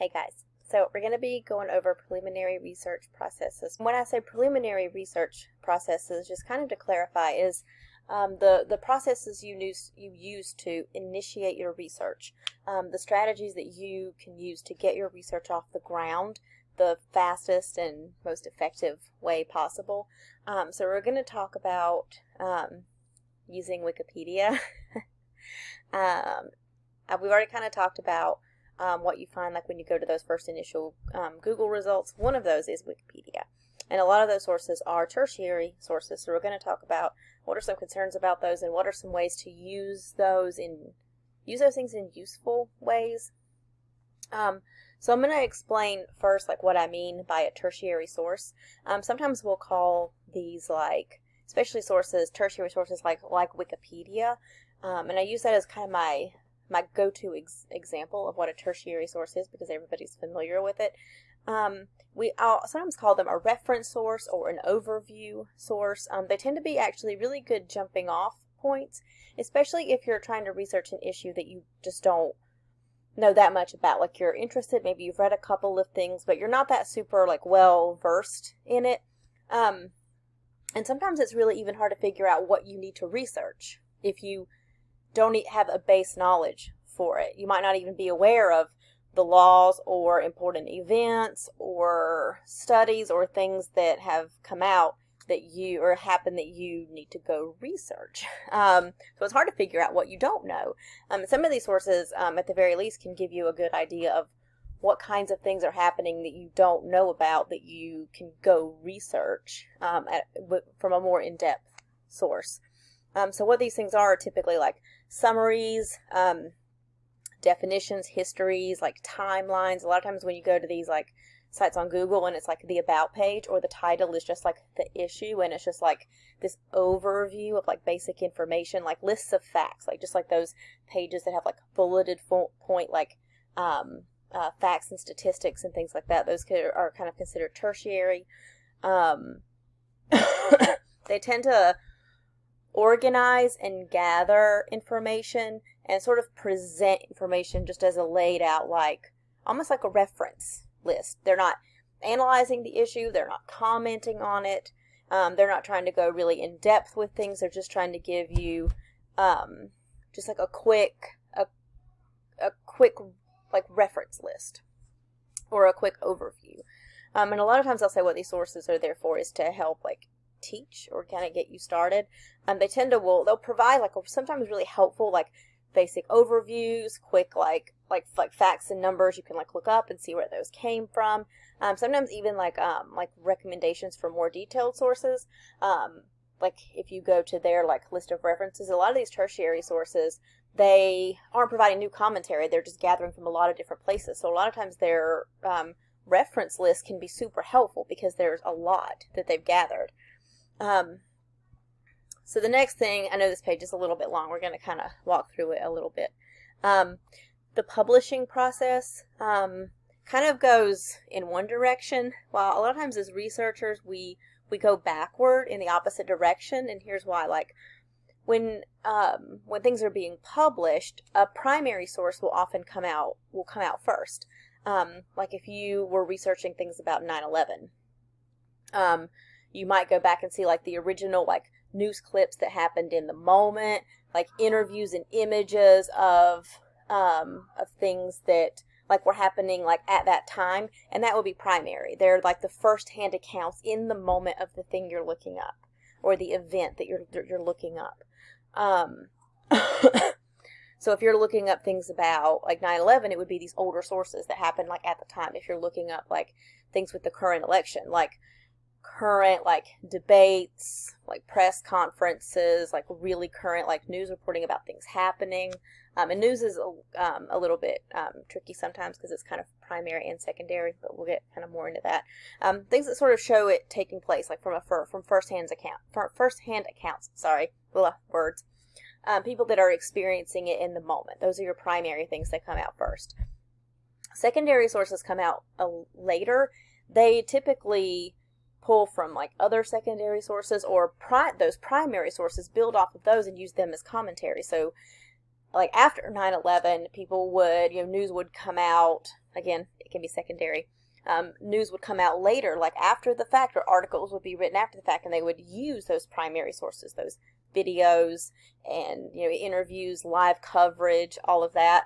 Hey guys, so we're going to be going over preliminary research processes. When I say preliminary research processes, just kind of to clarify, is the processes you use to initiate your research, the strategies that you can use to get your research off the ground the fastest and most effective way possible. So we're going to talk about using Wikipedia. We've already kind of talked about what you find like when you go to those first initial Google results. One of those is Wikipedia. And a lot of those sources are tertiary sources. So we're going to talk about what are some concerns about those and what are some ways to use those things in useful ways. So I'm going to explain first like what I mean by a tertiary source. Sometimes we'll call these especially tertiary sources like Wikipedia. And I use that as kind of my go-to example of what a tertiary source is because everybody's familiar with it. I'll sometimes call them a reference source or an overview source. They tend to be actually really good jumping off points, especially if you're trying to research an issue that you just don't know that much about. Like you're interested, maybe you've read a couple of things, but you're not that super well versed in it. And sometimes it's really even hard to figure out what you need to research if you don't have a base knowledge for it. You might not even be aware of the laws or important events or studies or things that have come out or happen that you need to go research. So it's hard to figure out what you don't know. Some of these sources, at the very least, can give you a good idea of what kinds of things are happening that you don't know about that you can go research from a more in-depth source. So what these things are typically like summaries, definitions, histories, like timelines. A lot of times when you go to these sites on Google and it's like the about page or the title is just like the issue and it's just like this overview of like basic information, like lists of facts, like just like those pages that have like bulleted point facts and statistics and things like that. Those are kind of considered tertiary. They tend to organize and gather information and sort of present information just as a laid out, almost like a reference list. They're not analyzing the issue. They're not commenting on it. They're not trying to go really in depth with things. They're just trying to give you just like a quick reference list or a quick overview. And a lot of times I'll say what these sources are there for is to help teach or kind of get you started. They tend to they'll provide sometimes really helpful basic overviews, quick facts and numbers you can look up and see where those came from. Sometimes even recommendations for more detailed sources. If you go to their list of references, a lot of these tertiary sources, they aren't providing new commentary. They're just gathering from a lot of different places. So a lot of times their reference list can be super helpful because there's a lot that they've gathered. So the next thing, I know this page is a little bit long. We're going to kind of walk through it a little bit. The publishing process kind of goes in one direction, while a lot of times as researchers we go backward in the opposite direction. And here's why. When things are being published, a primary source will often come out first. If you were researching things about 9/11, you might go back and see the original news clips that happened in the moment, interviews and images of things that were happening at that time, and that would be primary. They're the first-hand accounts in the moment of the thing you're looking up or the event that you're looking up. So if you're looking up things about 9/11, it would be these older sources that happened at the time. If you're looking up things with the current election, current debates, press conferences, really current news reporting about things happening. And news is a little bit tricky sometimes because it's kind of primary and secondary, but we'll get kind of more into that. Things that sort of show it taking place, from first-hand accounts. Sorry, words. People that are experiencing it in the moment. Those are your primary things that come out first. Secondary sources come out later. They typically pull from other secondary sources, or those primary sources, build off of those and use them as commentary. So after 9/11, people would, news would come out again, it can be secondary. News would come out later, like after the fact, or articles would be written after the fact, and they would use those primary sources, those videos and interviews, live coverage, all of that.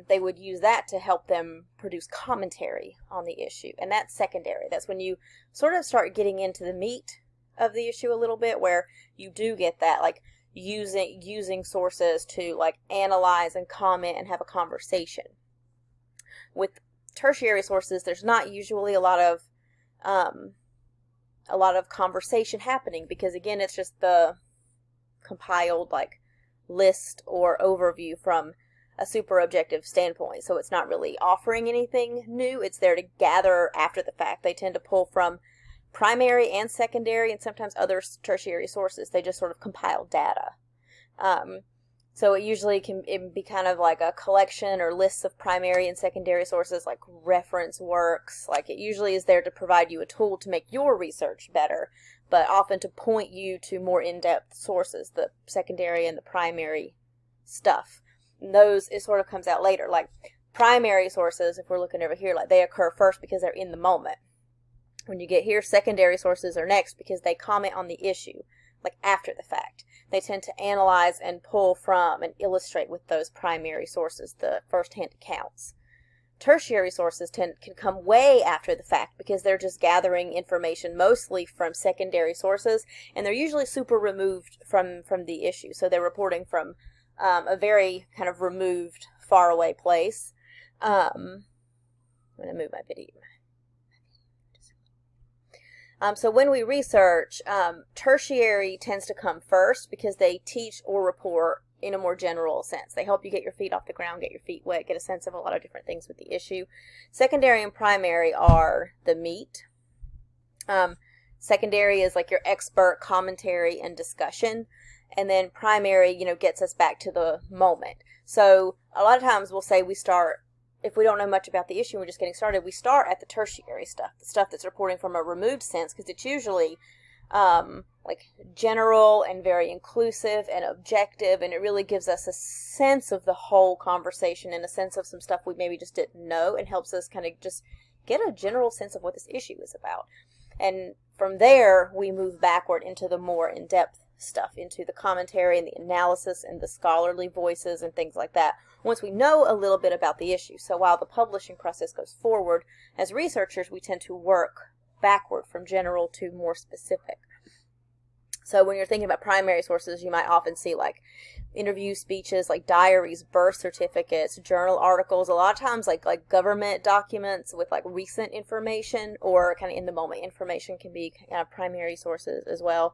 They would use that to help them produce commentary on the issue, and that's secondary. That's when you sort of start getting into the meat of the issue a little bit, where you do get that, like using sources to like analyze and comment and have a conversation. With tertiary sources, there's not usually a lot of conversation happening, because again, it's just the compiled like list or overview from a super objective standpoint. So it's not really offering anything new. It's there to gather after the fact. They tend to pull from primary and secondary and sometimes other tertiary sources. They just sort of compile data. So it usually can be kind of like a collection or lists of primary and secondary sources, like reference works. Like it usually is there to provide you a tool to make your research better, but often to point you to more in-depth sources, the secondary and the primary stuff. And those, it sort of comes out later. Like primary sources, if we're looking over here, like they occur first because they're in the moment. When you get here, secondary sources are next because they comment on the issue, like after the fact. They tend to analyze and pull from and illustrate with those primary sources, the first-hand accounts. Tertiary sources can come way after the fact because they're just gathering information mostly from secondary sources, and they're usually super removed from the issue. So they're reporting from a very kind of removed, faraway place. I'm going to move my video. So when we research, tertiary tends to come first because they teach or report in a more general sense. They help you get your feet off the ground, get your feet wet, get a sense of a lot of different things with the issue. Secondary and primary are the meat. Secondary is like your expert commentary and discussion. And then primary, gets us back to the moment. So a lot of times we'll say we start, if we don't know much about the issue, we're just getting started, we start at the tertiary stuff, the stuff that's reporting from a removed sense, because it's usually like general and very inclusive and objective, and it really gives us a sense of the whole conversation and a sense of some stuff we maybe just didn't know, and helps us kind of just get a general sense of what this issue is about. And from there, we move backward into the more in-depth stuff, into the commentary and the analysis and the scholarly voices and things like that, once we know a little bit about the issue. So while the publishing process goes forward, as researchers, we tend to work backward from general to more specific. So when you're thinking about primary sources, you might often see like interview speeches, like diaries, birth certificates, journal articles, a lot of times like government documents with like recent information or kind of in the moment information can be kind of primary sources as well.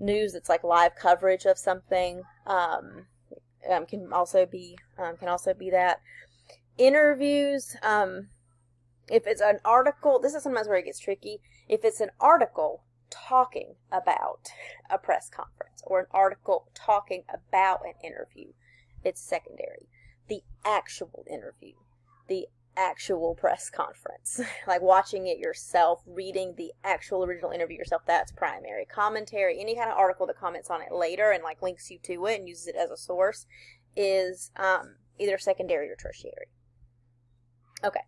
News that's like live coverage of something can also be that. Interviews, if it's an article, this is sometimes where it gets tricky. If it's an article talking about a press conference or an article talking about an interview, it's secondary. The actual interview, the actual press conference, like watching it yourself, reading the actual original interview yourself, that's primary. Commentary, any kind of article that comments on it later and like links you to it and uses it as a source, is either secondary or tertiary. Okay,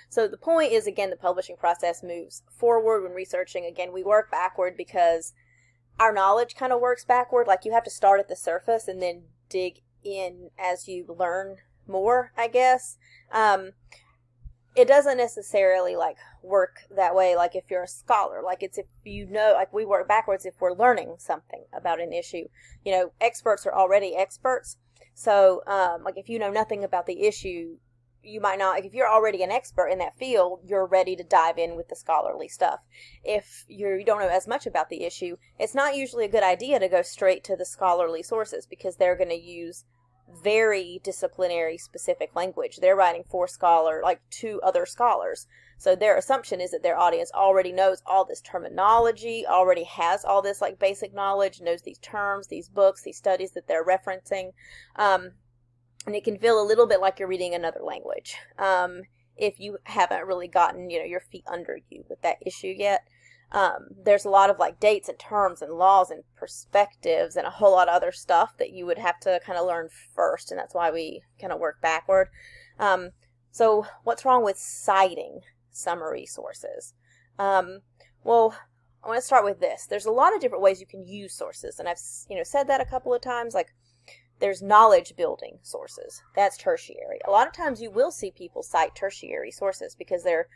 so the point is, again, the publishing process moves forward when researching. Again, we work backward because our knowledge kind of works backward. Like you have to start at the surface and then dig in as you learn more, I guess. It doesn't necessarily like work that way like if you're a scholar. Like it's if you know, like we work backwards if we're learning something about an issue. Experts are already experts. So like if you know nothing about the issue, you might not, like if you're already an expert in that field, you're ready to dive in with the scholarly stuff. If you don't know as much about the issue, it's not usually a good idea to go straight to the scholarly sources because they're going to use very disciplinary specific language. They're writing for to other scholars. So their assumption is that their audience already knows all this terminology, already has all this like basic knowledge, knows these terms, these books, these studies that they're referencing. And it can feel a little bit like you're reading another language if you haven't really gotten, your feet under you with that issue yet. There's a lot of like dates and terms and laws and perspectives and a whole lot of other stuff that you would have to kind of learn first, and that's why we kind of work backward. So what's wrong with citing summary sources? Well, I want to start with this. There's a lot of different ways you can use sources, and I've said that a couple of times. Like, there's knowledge building sources. That's tertiary. A lot of times you will see people cite tertiary sources because they're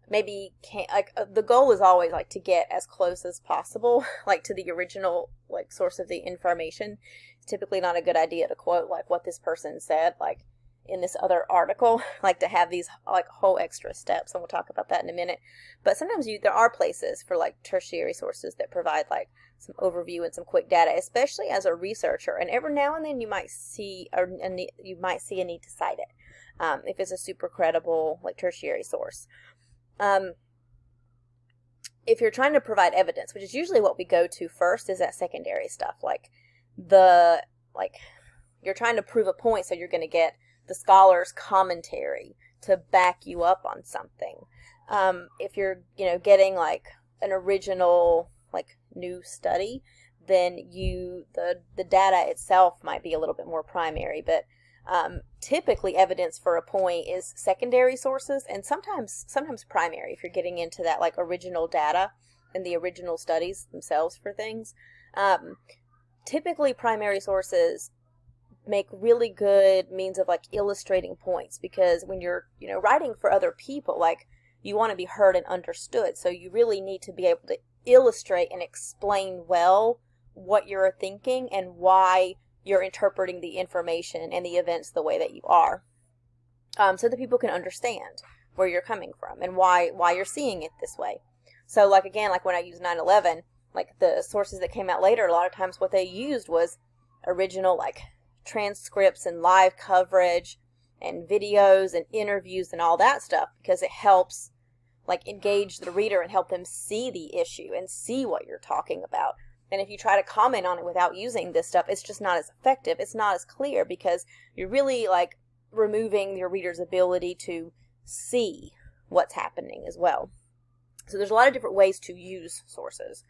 maybe can't, like, the goal is always like to get as close as possible like to the original like source of the information. It's typically not a good idea to quote like what this person said like in this other article, like to have these like whole extra steps, and we'll talk about that in a minute. But sometimes there are places for like tertiary sources that provide like some overview and some quick data, especially as a researcher, and every now and then you might see a need to cite it if it's a super credible like tertiary source. If you're trying to provide evidence, which is usually what we go to first, is that secondary stuff, like you're trying to prove a point, so you're going to get the scholar's commentary to back you up on something. If you're, getting like an original, like new study, then the data itself might be a little bit more primary, but typically evidence for a point is secondary sources, and sometimes primary if you're getting into that like original data and the original studies themselves for things. Typically primary sources make really good means of like illustrating points, because when you're writing for other people, like you want to be heard and understood, so you really need to be able to illustrate and explain well what you're thinking and why you're interpreting the information and the events the way that you are, so that people can understand where you're coming from and why you're seeing it this way. So like again, like when I use 9/11, like the sources that came out later, a lot of times what they used was original like transcripts and live coverage and videos and interviews and all that stuff, because it helps like engage the reader and help them see the issue and see what you're talking about. And if you try to comment on it without using this stuff, it's just not as effective. It's not as clear, because you're really like removing your reader's ability to see what's happening as well. So there's a lot of different ways to use sources.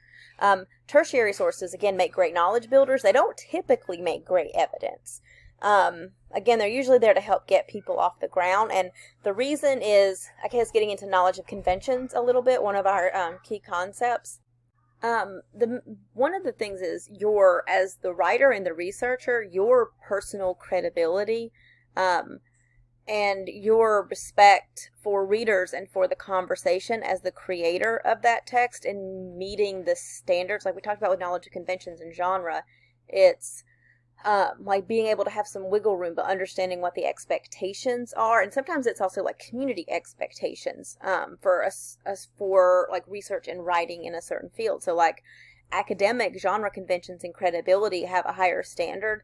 Tertiary sources, again, make great knowledge builders. They don't typically make great evidence. Again, they're usually there to help get people off the ground. And the reason is, I guess, getting into knowledge of conventions a little bit, one of our key concepts. One of the things is as the writer and the researcher, your personal credibility, and your respect for readers and for the conversation as the creator of that text and meeting the standards, like we talked about with knowledge of conventions and genre. It's like being able to have some wiggle room, but understanding what the expectations are. And sometimes it's also like community expectations for us for like research and writing in a certain field. So like academic genre conventions and credibility have a higher standard.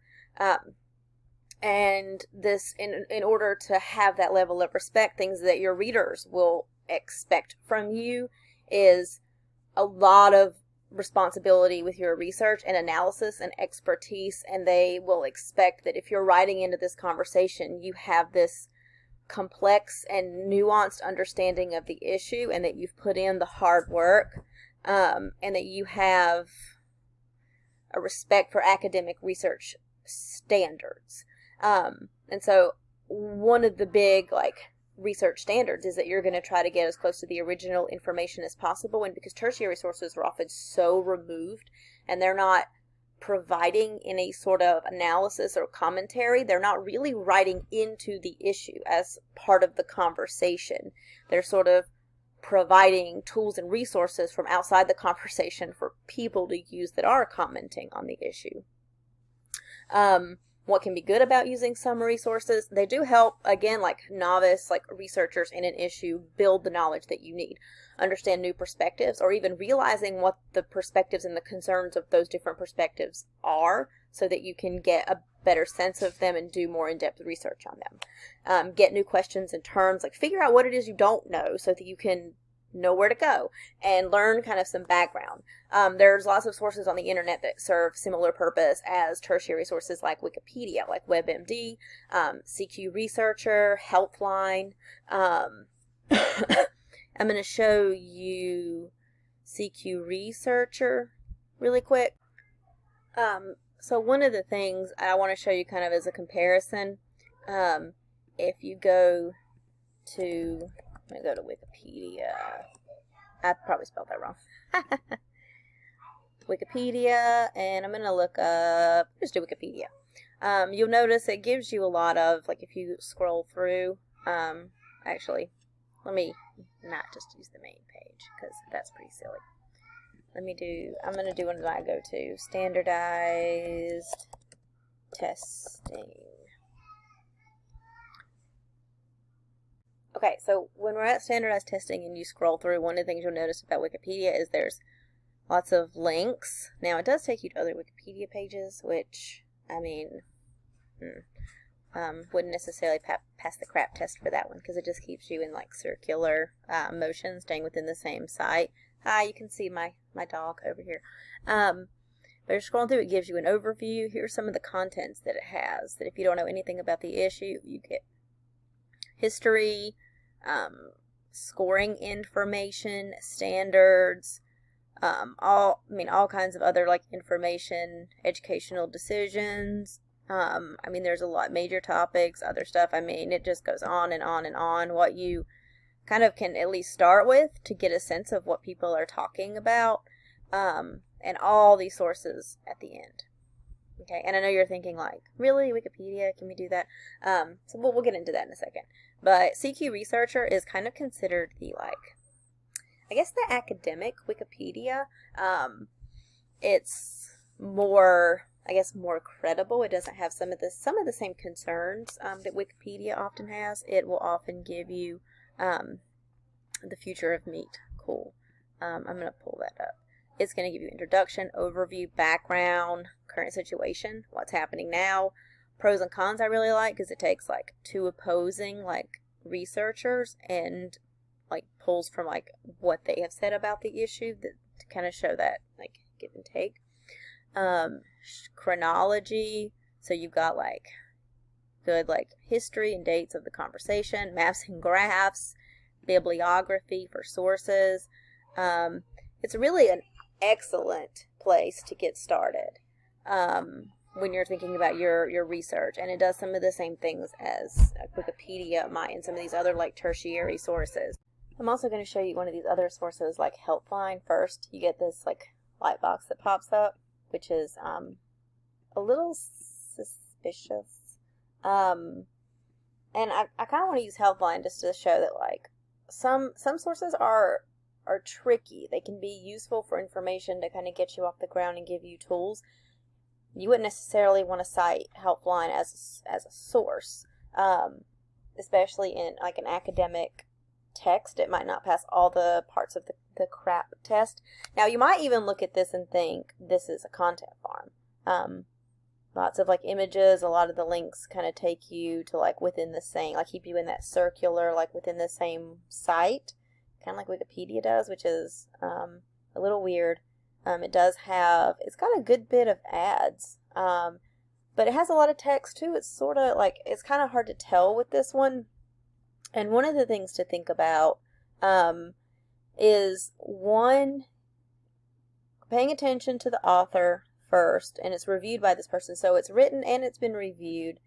And this, in order to have that level of respect, things that your readers will expect from you is a lot of responsibility with your research and analysis and expertise, and they will expect that if you're writing into this conversation, you have this complex and nuanced understanding of the issue, and that you've put in the hard work, and that you have a respect for academic research standards. And so one of the big like research standards is that you're going to try to get as close to the original information as possible. And because tertiary sources are often so removed and they're not providing any sort of analysis or commentary, they're not really writing into the issue as part of the conversation. They're sort of providing tools and resources from outside the conversation for people to use that are commenting on the issue. What can be good about using summary sources? They do help, again, like novice, like researchers in an issue, build the knowledge that you need, understand new perspectives, or even realizing what the perspectives and the concerns of those different perspectives are, so that you can get a better sense of them and do more in-depth research on them. Get new questions and terms, like figure out what it is you don't know so that you can know where to go and learn kind of some background. There's lots of sources on the internet that serve similar purpose as tertiary sources, like Wikipedia, like WebMD, CQ Researcher, Healthline. I'm going to show you CQ Researcher really quick. So one of the things I want to show you kind of as a comparison if you go to, I'm going to go to Wikipedia. I probably spelled that wrong. Wikipedia, and I'm going to look up, just do Wikipedia. You'll notice it gives you a lot of, like if you scroll through, actually, let me not just use the main page, because that's pretty silly. I'm going to do one that I go to, standardized testing. Okay, so when we're at standardized testing and you scroll through, one of the things you'll notice about Wikipedia is there's lots of links. Now, it does take you to other Wikipedia pages, which, I mean, wouldn't necessarily pass the crap test for that one, because it just keeps you in, like, circular motion, staying within the same site. Hi, you can see my dog over here. But you're scrolling through, it gives you an overview. Here's some of the contents that it has, that if you don't know anything about the issue, you get history, scoring information, standards, all kinds of other, like, information, educational decisions. There's a lot, major topics, other stuff. It just goes on and on and on. What you kind of can at least start with to get a sense of what people are talking about, and all these sources at the end. Okay, and I know you're thinking, like, really, Wikipedia, can we do that? So we'll get into that in a second. But CQ Researcher is kind of considered the, like, I guess the academic Wikipedia. It's more, I guess, more credible. It doesn't have some of the same concerns that Wikipedia often has. It will often give you the future of meat. Cool. I'm going to pull that up. It's going to give you introduction, overview, background, current situation, what's happening now, pros and cons. I really like because it takes, like, two opposing, like, researchers and, like, pulls from, like, what they have said about the issue to kind of show that, like, give and take. Chronology, so you've got, like, good, like, history and dates of the conversation, maps and graphs, bibliography for sources. It's really an excellent place to get started when you're thinking about your research, and it does some of the same things as Wikipedia might and some of these other, like, tertiary sources. I'm also going to show you one of these other sources, like Helpline. First, you get this, like, light box that pops up, which is a little suspicious. And I kind of want to use Helpline just to show that, like, some sources are tricky. They can be useful for information to kind of get you off the ground and give you tools. You wouldn't necessarily want to cite Helpline as a source, especially in, like, an academic text. It might not pass all the parts of the crap test. Now, you might even look at this and think this is a content farm. Lots of, like, images. A lot of the links kind of take you to, like, within the same, like, keep you in that circular, like, within the same site, kind of like Wikipedia does, which is a little weird. It's got a good bit of ads, but it has a lot of text too. It's sort of like, it's kind of hard to tell with this one. And one of the things to think about is, one, paying attention to the author first, and it's reviewed by this person. So it's written and it's been reviewed.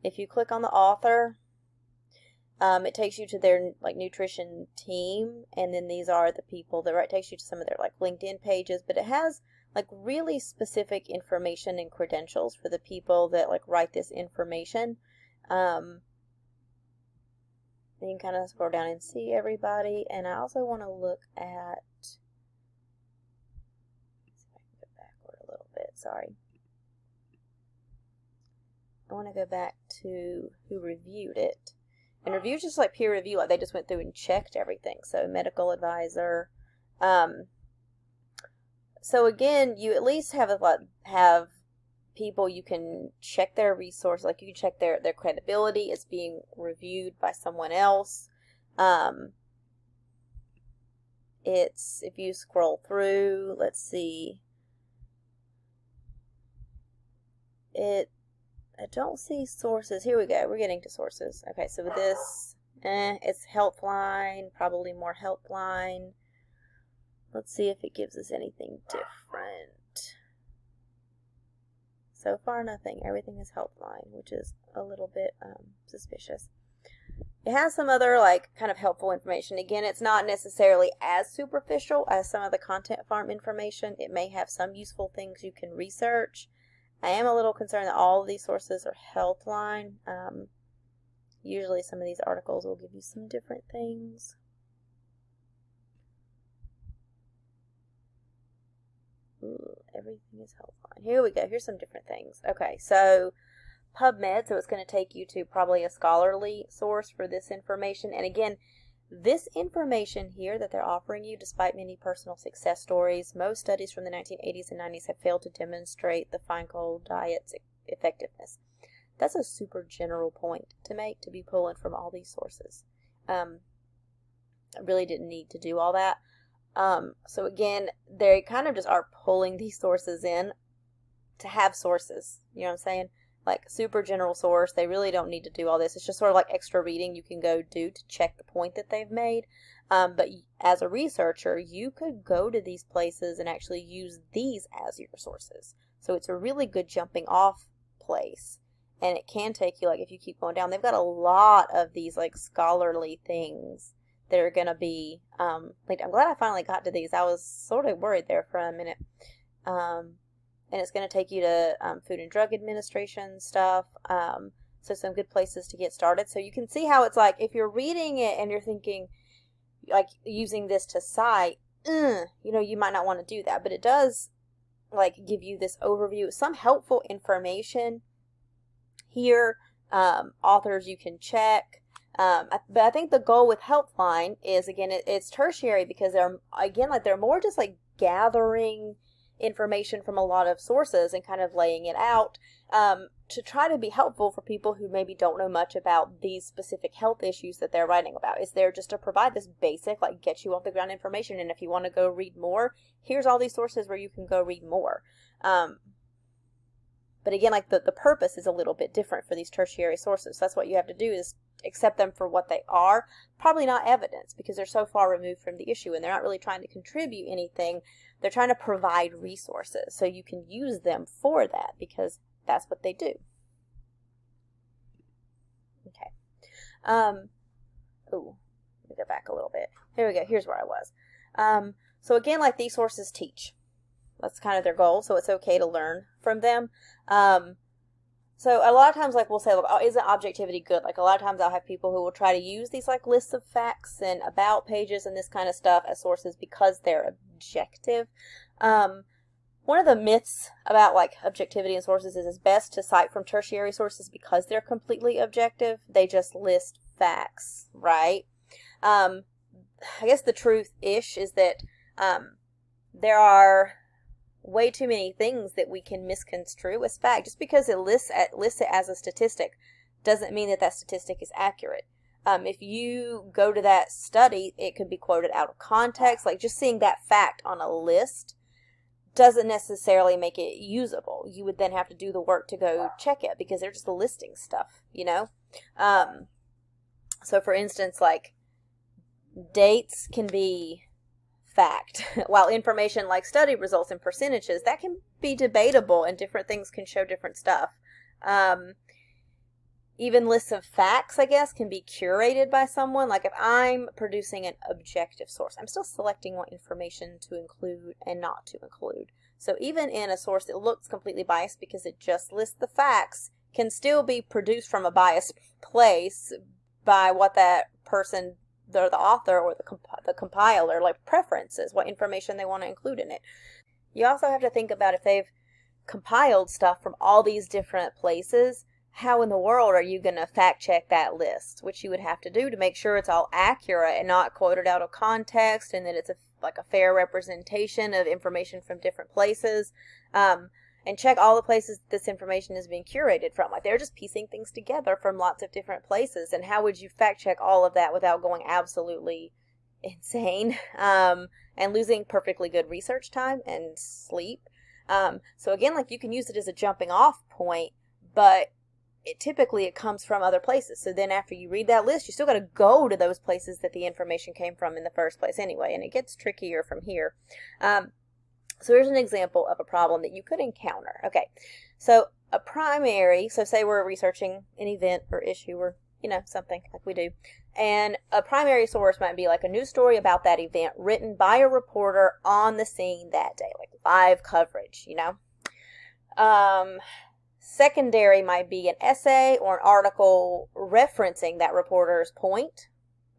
If you click on the author, it takes you to their, like, nutrition team, and then these are the people that takes you to some of their, like, LinkedIn pages, but it has, like, really specific information and credentials for the people that, like, write this information. You can kind of scroll down and see everybody, and I also want to look at, let's see if I can go backward a little bit, sorry. I want to go back to who reviewed it. And reviews just like peer review, like they just went through and checked everything. So medical advisor. So again, you at least have people you can check their resource, like you can check their credibility. It's being reviewed by someone else. If you scroll through, let's see. I don't see sources. Here we go. We're getting to sources. Okay, so with this, it's Helpline, probably more Helpline. Let's see if it gives us anything different. So far, nothing. Everything is Helpline, which is a little bit suspicious. It has some other like kind of helpful information. Again, it's not necessarily as superficial as some of the Content Farm information. It may have some useful things you can research. I am a little concerned that all of these sources are Healthline. Usually some of these articles will give you some different things. Ooh, everything is Healthline. Here we go. Here's some different things. Okay, so PubMed, so it's going to take you to probably a scholarly source for this information. And again, this information here that they're offering you, despite many personal success stories, most studies from the 1980s and 90s have failed to demonstrate the Feingold diet's effectiveness. That's a super general point to make, to be pulling from all these sources. I really didn't need to do all that. So again, they kind of just are pulling these sources in to have sources. You know what I'm saying? Like super general source. They really don't need to do all this. It's just sort of like extra reading you can go do to check the point that they've made. But as a researcher, you could go to these places and actually use these as your sources. So it's a really good jumping off place. And it can take you, like if you keep going down, they've got a lot of these like scholarly things that are going to be, like I'm glad I finally got to these. I was sort of worried there for a minute. And it's going to take you to Food and Drug Administration stuff. So some good places to get started. So you can see how it's like, if you're reading it and you're thinking, like using this to cite, you know, you might not want to do that. But it does like give you this overview, some helpful information here, authors you can check. But I think the goal with Healthline is, again, it's tertiary because they're, again, like they're more just like gathering information from a lot of sources and kind of laying it out to try to be helpful for people who maybe don't know much about these specific health issues that they're writing about. It's there just to provide this basic, like, get you off the ground information. And if you want to go read more, here's all these sources where you can go read more. But again, like the purpose is a little bit different for these tertiary sources. So that's what you have to do, is accept them for what they are. Probably not evidence, because they're so far removed from the issue and they're not really trying to contribute anything. They're trying to provide resources so you can use them for that, because that's what they do. Okay. Ooh, let me go back a little bit. Here we go. Here's where I was. So again, like these sources teach. That's kind of their goal, so it's okay to learn from them. So a lot of times, like, we'll say, like, oh, isn't objectivity good? Like, a lot of times I'll have people who will try to use these, like, lists of facts and about pages and this kind of stuff as sources because they're objective. One of the myths about, like, objectivity and sources is it's best to cite from tertiary sources because they're completely objective. They just list facts, right? I guess the truth-ish is that there are way too many things that we can misconstrue as fact. Just because it lists it as a statistic doesn't mean that that statistic is accurate. If you go to that study, it could be quoted out of context. Like, just seeing that fact on a list doesn't necessarily make it usable. You would then have to do the work to go check it because they're just listing stuff, you know? So for instance, like, dates can be fact, while information like study results and percentages, that can be debatable and different things can show different stuff. Even lists of facts, I guess, can be curated by someone. Like, if I'm producing an objective source, I'm still selecting what information to include and not to include. So even in a source that looks completely biased because it just lists the facts, can still be produced from a biased place by what that person, the author or the compiler, like, preferences, what information they want to include in it. You also have to think about, if they've compiled stuff from all these different places, how in the world are you going to fact check that list? Which you would have to do to make sure it's all accurate and not quoted out of context, and that it's like a fair representation of information from different places. And check all the places this information is being curated from. Like, they're just piecing things together from lots of different places. And how would you fact check all of that without going absolutely insane and losing perfectly good research time and sleep? So again, like, you can use it as a jumping off point, but typically it comes from other places. So then after you read that list, you still got to go to those places that the information came from in the first place anyway. And it gets trickier from here. So here's an example of a problem that you could encounter. Okay, so a primary, so say we're researching an event or issue or something like we do. And a primary source might be like a news story about that event written by a reporter on the scene that day, like live coverage, Secondary might be an essay or an article referencing that reporter's point,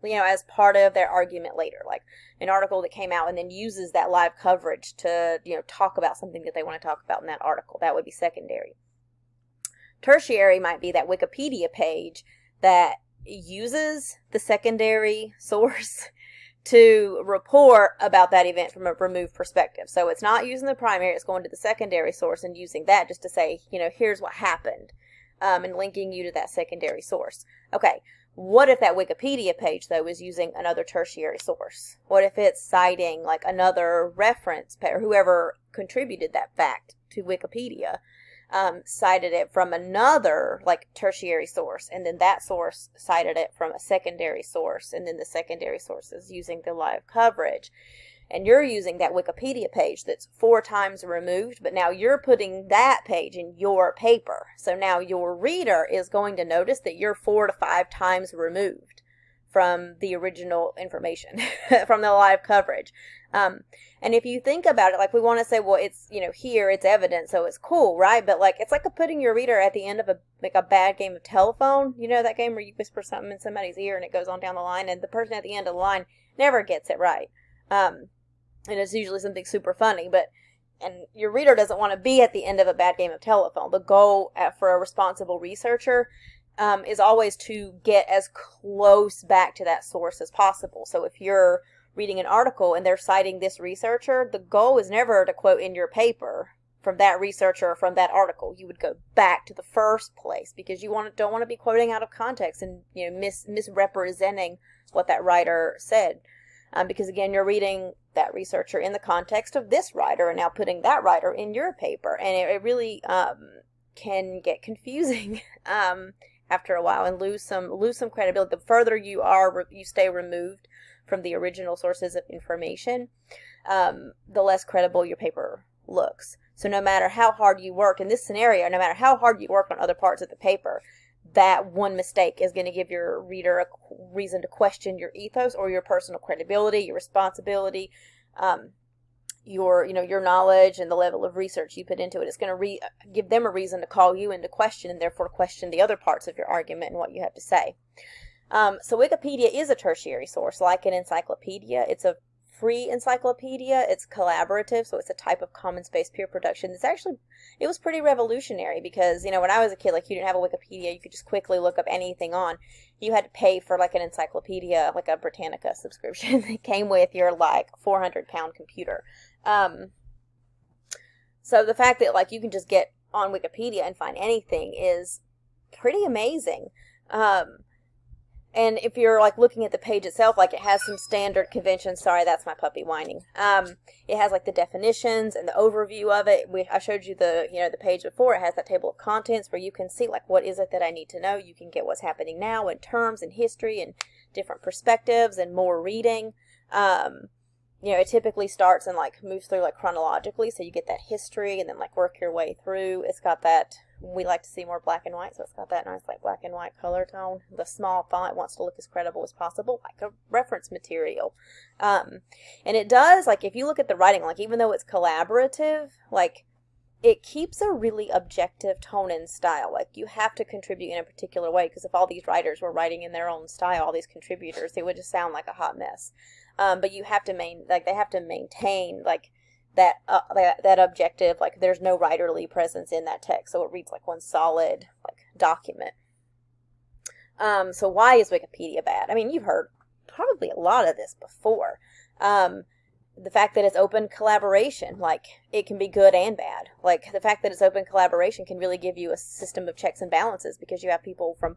as part of their argument later, like an article that came out and then uses that live coverage to, talk about something that they want to talk about in that article. That would be secondary. Tertiary might be that Wikipedia page that uses the secondary source to report about that event from a removed perspective. So it's not using the primary, it's going to the secondary source and using that just to say, here's what happened, and linking you to that secondary source. Okay, what if that Wikipedia page, though, is using another tertiary source? What if it's citing, like, another reference, or whoever contributed that fact to Wikipedia, cited it from another, like, tertiary source, and then that source cited it from a secondary source, and then the secondary source is using the live coverage. And you're using that Wikipedia page that's 4 times removed, but now you're putting that page in your paper. So now your reader is going to notice that you're 4 to 5 times removed from the original information, from the live coverage. And if you think about it, like, we want to say, well, it's, here, it's evidence, so it's cool, right? But, like, it's like putting your reader at the end of a bad game of telephone. That game where you whisper something in somebody's ear and it goes on down the line, and the person at the end of the line never gets it right. And it's usually something super funny, and your reader doesn't want to be at the end of a bad game of telephone. The goal for a responsible researcher is always to get as close back to that source as possible. So if you're reading an article and they're citing this researcher, the goal is never to quote in your paper from that researcher or from that article. You would go back to the first place because you don't want to be quoting out of context and misrepresenting what that writer said. Because again, you're reading that researcher in the context of this writer and now putting that writer in your paper, and it really can get confusing after a while and lose some credibility. The further you stay removed from the original sources of information, the less credible your paper looks. So no matter how hard you work in this scenario, no matter how hard you work on other parts of the paper, that one mistake is going to give your reader a reason to question your ethos or your personal credibility, your responsibility, your knowledge and the level of research you put into it. It's going to give them a reason to call you into question and therefore question the other parts of your argument and what you have to say. So Wikipedia is a tertiary source, like an encyclopedia. It's a free encyclopedia. It's collaborative, so it's a type of commons based peer production. It was pretty revolutionary because, when I was a kid, like, you didn't have a Wikipedia, you could just quickly look up anything on. You had to pay for, like, an encyclopedia, like a Britannica subscription that came with your, like, 400-pound computer. So the fact that, like, you can just get on Wikipedia and find anything is pretty amazing. And if you're, like, looking at the page itself, like, it has some standard conventions. Sorry, that's my puppy whining. It has, like, the definitions and the overview of it. I showed you the page before. It has that table of contents where you can see, like, what is it that I need to know. You can get what's happening now in terms and history and different perspectives and more reading. It typically starts and, like, moves through, like, chronologically. So you get that history and then, like, work your way through. It's got that... We like to see more black and white, so it's got that nice, like, black and white color tone. The small font wants to look as credible as possible, like a reference material. And it does, like, if you look at the writing, like, even though it's collaborative, like, it keeps a really objective tone and style. Like, you have to contribute in a particular way, because if all these writers were writing in their own style, all these contributors, it would just sound like a hot mess. But you have to they have to maintain, like, that objective, like, there's no writerly presence in that text, so it reads like one solid, like, document. So why is Wikipedia bad? I mean, you've heard probably a lot of this before. The fact that it's open collaboration, like, it can be good and bad. Like, the fact that it's open collaboration can really give you a system of checks and balances because you have people from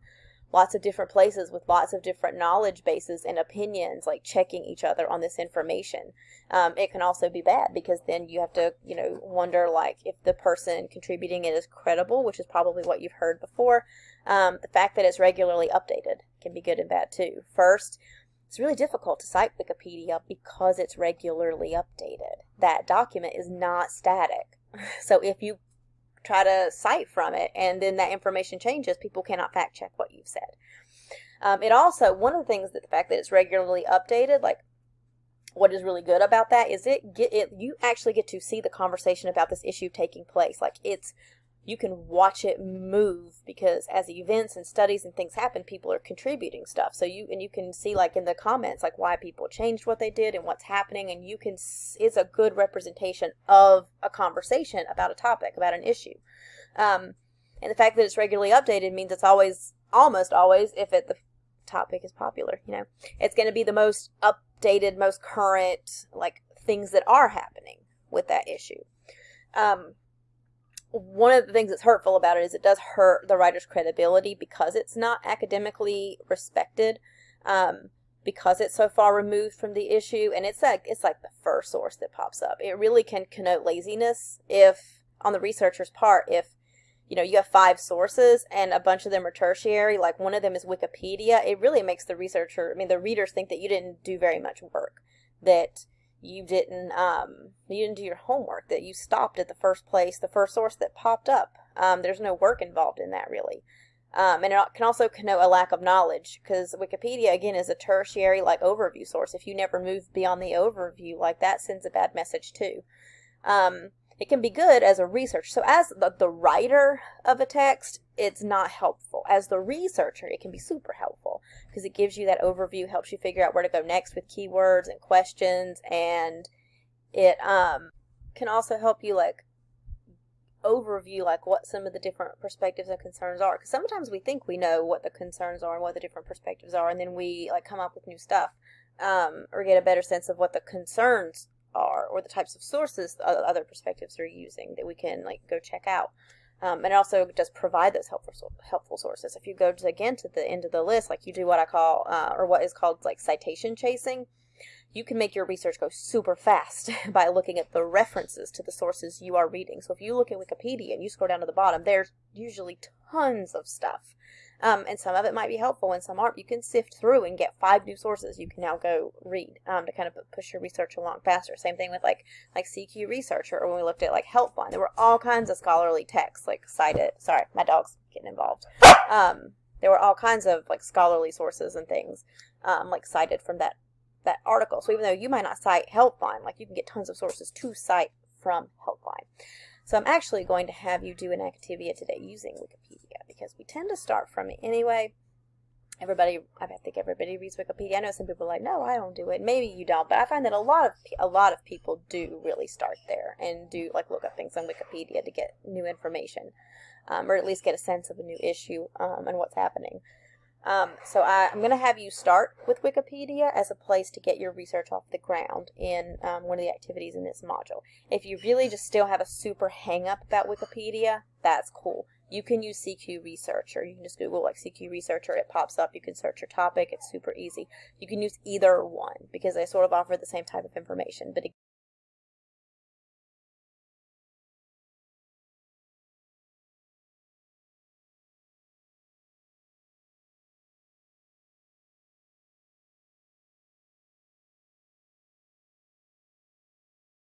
lots of different places with lots of different knowledge bases and opinions, like, checking each other on this information. It can also be bad because then you have to, wonder, like, if the person contributing it is credible, which is probably what you've heard before. The fact that it's regularly updated can be good and bad too. First, it's really difficult to cite Wikipedia because it's regularly updated. That document is not static. So if you try to cite from it and then that information changes, people cannot fact check what you've said. It also, one of the things that the fact that it's regularly updated, like what is really good about that is you actually get to see the conversation about this issue taking place. Like you can watch it move, because as events and studies and things happen, people are contributing stuff. So you can see like in the comments like why people changed what they did and what's happening, and it's a good representation of a conversation about a topic, about an issue. And the fact that it's regularly updated means it's almost always, if the topic is popular, it's going to be the most updated, most current, like things that are happening with that issue. One of the things that's hurtful about it is it does hurt the writer's credibility because it's not academically respected, because it's so far removed from the issue, and it's like the first source that pops up. It really can connote laziness if, on the researcher's part, if you have 5 sources and a bunch of them are tertiary, like one of them is Wikipedia, it really makes the readers think that you didn't do very much work, that you didn't do your homework, that you stopped at the first source that popped up. There's no work involved in that, really. And it can also connote a lack of knowledge, because Wikipedia, again, is a tertiary, like, overview source. If you never move beyond the overview, like, that sends a bad message, too. It can be good as a researcher. So as the writer of a text, it's not helpful. As the researcher, it can be super helpful, because it gives you that overview, helps you figure out where to go next with keywords and questions, and it can also help you, like, overview, like, what some of the different perspectives and concerns are. Because sometimes we think we know what the concerns are and what the different perspectives are, and then we, like, come up with new stuff, or get a better sense of what the concerns are, or the types of sources other perspectives are using that we can, like, go check out. And it also does provide those helpful sources. If you go to the end of the list, like you do what I call, or what is called, like, citation chasing, you can make your research go super fast by looking at the references to the sources you are reading. So if you look at Wikipedia and you scroll down to the bottom, there's usually tons of stuff. And some of it might be helpful and some aren't. You can sift through and get 5 new sources you can now go read, to kind of push your research along faster. Same thing with like CQ Researcher, or when we looked at like Helpline, there were all kinds of scholarly texts, like cited. Sorry, my dog's getting involved. There were all kinds of like scholarly sources and things, like cited from that article. So even though you might not cite Helpline, like you can get tons of sources to cite from Helpline. So I'm actually going to have you do an Activia today using Wikipedia, because we tend to start from it anyway. I think everybody reads Wikipedia. I know some people are like, no, I don't do it. Maybe you don't, but I find that a lot of people do really start there and do, like, look up things on Wikipedia to get new information, or at least get a sense of a new issue, and what's happening. So I'm going to have you start with Wikipedia as a place to get your research off the ground in one of the activities in this module. If you really just still have a super hang-up about Wikipedia, that's cool. You can use CQ Researcher. You can just Google, like, CQ Researcher. It pops up. You can search your topic. It's super easy. You can use either one because they sort of offer the same type of information. But